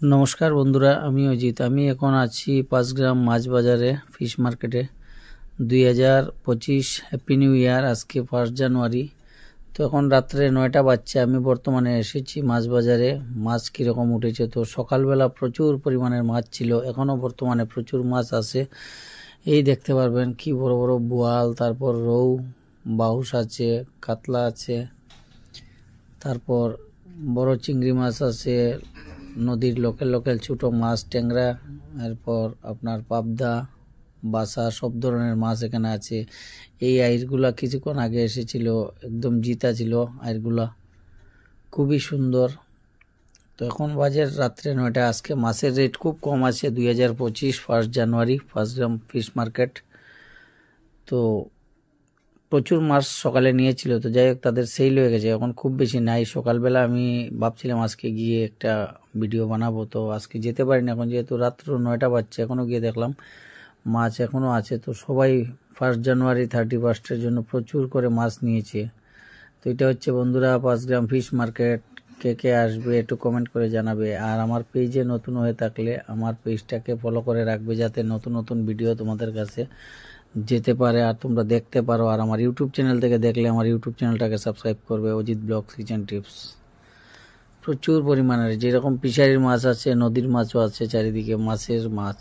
নমস্কার বন্ধুরা, আমি অজিত। আমি এখন আছি 5 গ্রাম মাছ বাজারে, ফিশ মার্কেটে। 2025 হ্যাপি নিউ ইয়ার। আজকে 1 জানুয়ারি। তো এখন রাত্রে 9টা বাজছে। আমি বর্তমানে এসেছি মাছ বাজারে। মাছ কীরকম উঠেছে, তো সকালবেলা প্রচুর পরিমাণের মাছ ছিল, এখনও বর্তমানে প্রচুর মাছ আছে। এই দেখতে পারবেন কি বড় বড় বোয়াল, তারপর রৌ, বাউস আছে, কাতলা আছে, তারপর বড় চিংড়ি মাছ আছে, নদীর লোকাল লোকাল ছোটো মাছ, ট্যাংরা, এরপর আপনার পাবদা, বাসা, সব ধরনের মাছ এখানে আছে। এই আইরগুলা কিছুক্ষণ আগে এসেছিল, একদম জিতা ছিল আইরগুলা, খুবই সুন্দর। তো এখন বাজে রাত্রে 9টা। আজকে মাছের রেট খুব কম আছে। 2025 1 জানুয়ারি, 1 গ্রাম ফিশ মার্কেট। তো প্রচুর মাছ সকালে নিয়েছিল, তো যাই হোক তাদের সেল হয়ে গেছে, এখন খুব বেশি নাই। সকালবেলা আমি ভাবছিলাম আজকে গিয়ে একটা ভিডিও বানাবো, তো আজকে যেতে পারিনি। এখন যেহেতু রাত্র 9টা বাজছে, এখনও গিয়ে দেখলাম মাছ এখনও আছে। তো সবাই 1 জানুয়ারি 31-এর জন্য প্রচুর করে মাছ নিয়েছে। তো এটা হচ্ছে বন্ধুরা 5 গ্রাম ফিশ মার্কেট। কে কে আসবে একটু কমেন্ট করে জানাবে। আর আমার পেজে নতুন হয়ে থাকলে আমার পেজটাকে ফলো করে রাখবে, যাতে নতুন নতুন ভিডিও তোমাদের কাছে যেতে পারে আর তোমরা দেখতে পারো। আর আমার ইউটিউব চ্যানেল থেকে দেখলে আমার ইউটিউব চ্যানেলটাকে সাবস্ক্রাইব করবে, অজিত ব্লগস কিচেন টিপস। প্রচুর পরিমাণের যেরকম ফিশারির মাছ আছে, নদীর মাছও আছে, চারিদিকে মাছের মাছ।